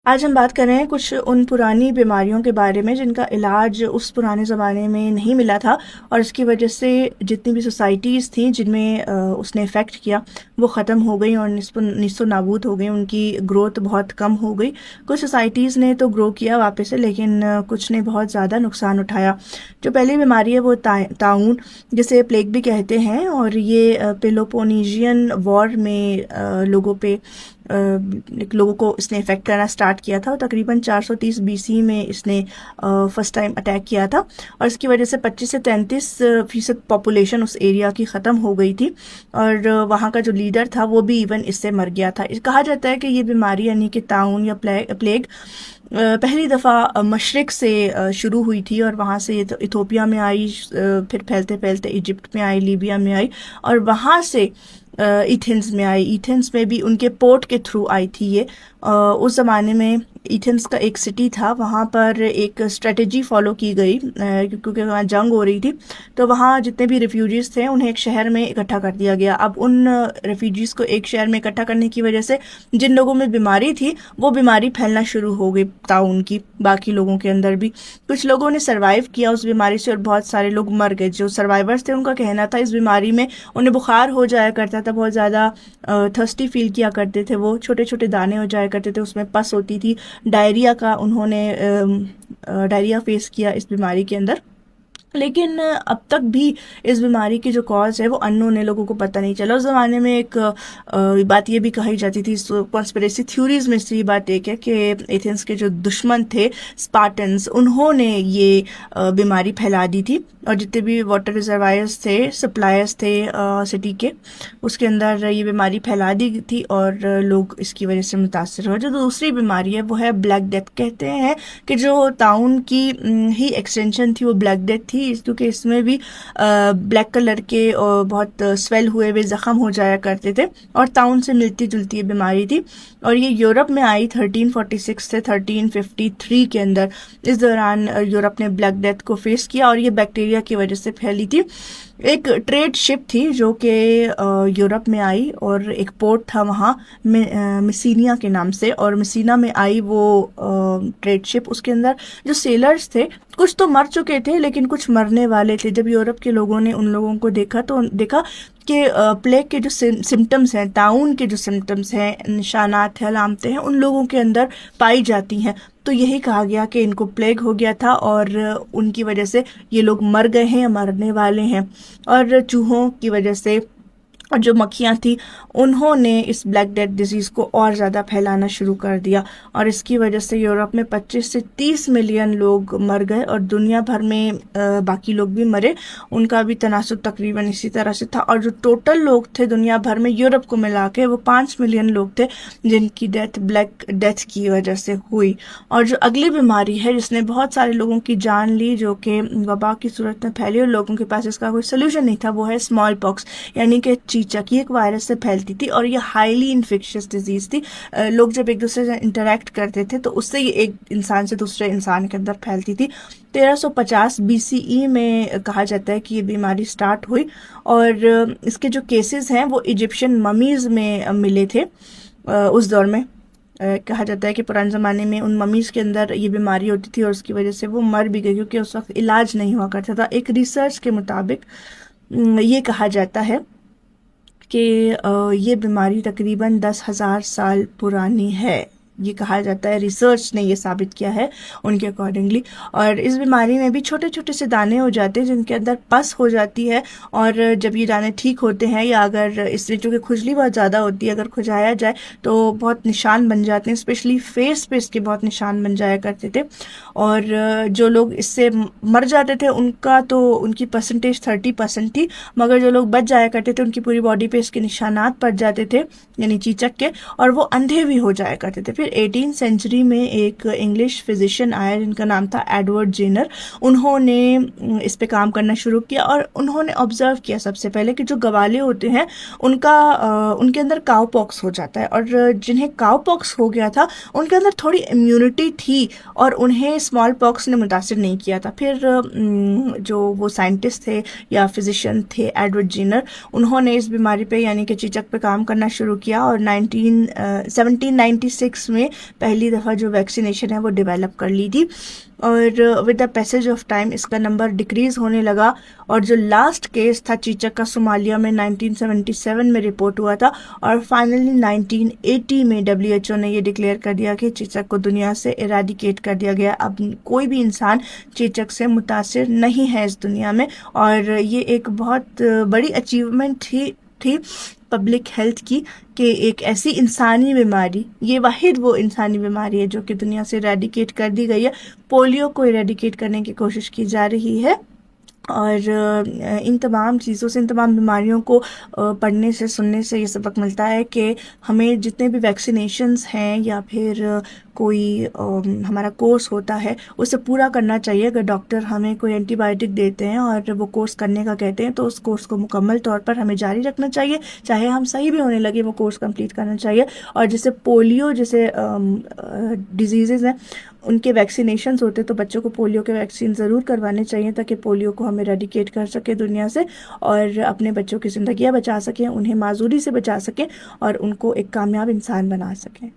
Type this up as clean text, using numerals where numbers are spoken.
आज हम बात कर रहे हैं कुछ उन पुरानी बीमारियों के बारे में जिनका इलाज उस पुराने ज़माने में नहीं मिला था और इसकी वजह से जितनी भी सोसाइटीज़ थी जिनमें उसने इफ़ेक्ट किया वो ख़त्म हो गई और निस्तो नाबूद हो गई। उनकी ग्रोथ बहुत कम हो गई। कुछ सोसाइटीज़ ने तो ग्रो किया वापस से, लेकिन कुछ ने बहुत ज़्यादा नुकसान उठाया। जो पहली बीमारी है वो ताउन, जिसे प्लेग भी कहते हैं, और ये पेलोपोनेशियन वॉर में लोगों को इसने इफ़ेक्ट करना स्टार्ट किया था। और तकरीबन 430 बीसी में इसने फर्स्ट टाइम अटैक किया था और इसकी वजह से 25 से 33% पॉपुलेशन उस एरिया की ख़त्म हो गई थी और वहाँ का जो लीडर था वो भी इवन इससे मर गया था। कहा जाता है कि ये बीमारी यानी कि ताउन या प्लेग पहली दफ़ा मशरिक़ से शुरू हुई थी और वहाँ से इथोपिया में आई, फिर फैलते फैलते इजिप्ट में आई, लीबिया में आई और वहाँ से एथेंस में आई। एथेंस में भी उनके पोर्ट के थ्रू आई थी ये। उस ज़माने में एथेंस का एक सिटी था, वहाँ पर एक स्ट्रेटजी फॉलो की गई क्योंकि वहाँ जंग हो रही थी। तो वहाँ जितने भी रेफ्यूजीज़ थे उन्हें एक शहर में इकट्ठा कर दिया गया। अब उन रेफ्यूजीज़ को एक शहर में इकट्ठा करने की वजह से जिन लोगों में बीमारी थी वो बीमारी फैलना शुरू हो गई ताउन की बाकी लोगों के अंदर भी। कुछ लोगों ने सर्वाइव किया उस बीमारी से और बहुत सारे लोग मर गए। जो सर्वाइवर्स थे उनका कहना था इस बीमारी में उन्हें बुखार हो जाया करता था, बहुत ज़्यादा थर्स्टी फील किया करते थे, वो छोटे छोटे दाने हो जाया करते थे, उसमें पस होती थी। डायरिया का उन्होंने डायरिया फेस किया इस बीमारी के अंदर। लेकिन अब तक भी इस बीमारी की जो कॉज है वो अननोन है, लोगों को पता नहीं चला। उस ज़माने में एक बात ये भी कही जाती थी, कॉन्स्पिरेसी थ्योरीज में से ये बात एक है कि एथेंस के जो दुश्मन थे स्पार्टन्स, उन्होंने ये बीमारी फैला दी थी और जितने भी वाटर रिजर्वायर्स थे, सप्लायर्स थे सिटी के, उसके अंदर ये बीमारी फैला दी थी और लोग इसकी वजह से मुतासर हुए। जो दूसरी बीमारी है वो है ब्लैक डेथ। कहते हैं कि जो ताउन की ही एक्सटेंशन थी वो ब्लैक डेथ थी, क्योंकि इसमें भी ब्लैक कलर के और बहुत स्वेल हुए हुए ज़ख्म हो जाया करते थे और ताउन से मिलती जुलती ये बीमारी थी और ये यूरोप में आई 1346 से 1353 के अंदर। इस दौरान यूरोप ने ब्लैक डेथ को फेस किया और ये बैक्टीरिया की वजह से फैली थी। एक ट्रेड शिप थी जो कि यूरोप में आई और एक पोर्ट था वहाँ मिसीनिया के नाम से, और मिसीना में आई वो ट्रेड शिप। उसके अंदर जो सेलर्स थे कुछ तो मर चुके थे लेकिन कुछ मरने वाले थे। जब यूरोप के लोगों ने उन लोगों को देखा तो देखा कि प्लेग के जो सिम्टम्स हैं, ताउन के जो सिम्टम्स हैं, निशानात हैं, अलामतें हैं, उन लोगों के अंदर पाई जाती हैं। तो यही कहा गया कि इनको प्लेग हो गया था और उनकी वजह से ये लोग मर गए हैं या मरने वाले हैं। और चूहों की वजह से और जो मक्खियाँ थी उन्होंने इस ब्लैक डेथ डिजीज़ को और ज़्यादा फैलाना शुरू कर दिया और इसकी वजह से यूरोप में 25 से 30 मिलियन लोग मर गए और दुनिया भर में बाकी लोग भी मरे। उनका भी तनासुब तकरीबन इसी तरह से था और जो टोटल लोग थे दुनिया भर में यूरोप को मिला के वो 5 मिलियन लोग थे जिनकी डेथ ब्लैक डेथ की वजह से हुई। और जो अगली बीमारी है जिसने बहुत सारे लोगों की जान ली, जो कि वबा की सूरत में फैली और लोगों के पास इसका कोई सोल्यूशन नहीं था, वो है स्मॉल पॉक्स यानी कि चीचक। ये एक वायरस से फैलती थी और ये हाईली इन्फेक्शियस डिजीज़ थी। लोग जब एक दूसरे से इंटरेक्ट करते थे तो उससे ये एक इंसान से दूसरे इंसान के अंदर फैलती थी। 1350 BCE में कहा जाता है कि ये बीमारी स्टार्ट हुई और इसके जो केसेस हैं वो इजिप्शियन ममीज़ में मिले थे। उस दौर में कहा जाता है कि पुराने ज़माने में उन ममीज़ के अंदर ये बीमारी होती थी और उसकी वजह से वो मर भी गई क्योंकि उस वक्त इलाज नहीं हुआ करता था। एक रिसर्च के मुताबिक ये कहा जाता है कि ये बीमारी तकरीबन 10,000 साल पुरानी है। ये कहा जाता है, रिसर्च ने ये साबित किया है उनके अकॉर्डिंगली। और इस बीमारी में भी छोटे छोटे से दाने हो जाते हैं जिनके अंदर पस हो जाती है और जब ये दाने ठीक होते हैं या अगर इससे चूँकि खुजली बहुत ज़्यादा होती है, अगर खुजाया जाए तो बहुत निशान बन जाते हैं, स्पेशली फेस पे इसके बहुत निशान बन जाया करते थे। और जो लोग इससे मर जाते थे उनका तो उनकी परसेंटेज 30% थी, मगर जो लोग बच जाया करते थे उनकी पूरी बॉडी पे इसके निशानात पड़ जाते थे यानी चीचक के, और वो अंधे भी हो जाया करते थे। फिर 18th सेंचुरी में एक इंग्लिश फिजिशियन आया जिनका नाम था एडवर्ड जेनर। उन्होंने इस पे काम करना शुरू किया और उन्होंने ऑब्जर्व किया सबसे पहले कि जो गवाले होते हैं उनके अंदर काउ पॉक्स हो जाता है और जिन्हें काउ पॉक्स हो गया था उनके अंदर थोड़ी इम्यूनिटी थी और उन्हें स्मॉल पॉक्स ने मुतासिर नहीं किया था। फिर जो वो साइंटिस्ट थे या फिजिशियन थे एडवर्ड जेनर, उन्होंने इस बीमारी पे यानी कि चीचक पे काम करना शुरू किया और 1796 में पहली दफ़ा जो वैक्सीनेशन है वो डेवलप कर ली थी। और with the passage of time इसका नंबर डिक्रीज़ होने लगा, और जो लास्ट केस था चीचक का सोमालिया में 1977 में रिपोर्ट हुआ था, और फाइनली 1980 में WHO ने ये डिक्लेयर कर दिया कि चीचक को दुनिया से इरेडिकेट कर दिया गया। अब कोई भी इंसान चीचक से मुतासिर नहीं है इस दुनिया में, और ये एक बहुत बड़ी अचीवमेंट थी पब्लिक हेल्थ की, कि एक ऐसी इंसानी बीमारी, ये वाहिद वो इंसानी बीमारी है जो कि दुनिया से इरेडिकेट कर दी गई है। पोलियो को इरेडिकेट करने की कोशिश की जा रही है, और इन तमाम चीज़ों से, इन तमाम बीमारियों को पढ़ने से, सुनने से ये सबक मिलता है कि हमें जितने भी वैक्सीनेशंस हैं या फिर कोई हमारा कोर्स होता है उसे पूरा करना चाहिए। अगर डॉक्टर हमें कोई एंटीबायोटिक देते हैं और वो कोर्स करने का कहते हैं तो उस कोर्स को मुकम्मल तौर पर हमें जारी रखना चाहिए, चाहे हम सही भी होने लगे वो कोर्स कंप्लीट करना चाहिए। और जैसे पोलियो जैसे डिजीज़ हैं उनके वैक्सीनेशंस होते तो बच्चों को पोलियो के वैक्सीन ज़रूर करवाने चाहिए, ताकि पोलियो को हम इरेडिकेट कर सकें दुनिया से, और अपने बच्चों की ज़िंदगियाँ बचा सकें, उन्हें माजूरी से बचा सकें, और उनको एक कामयाब इंसान बना सकें।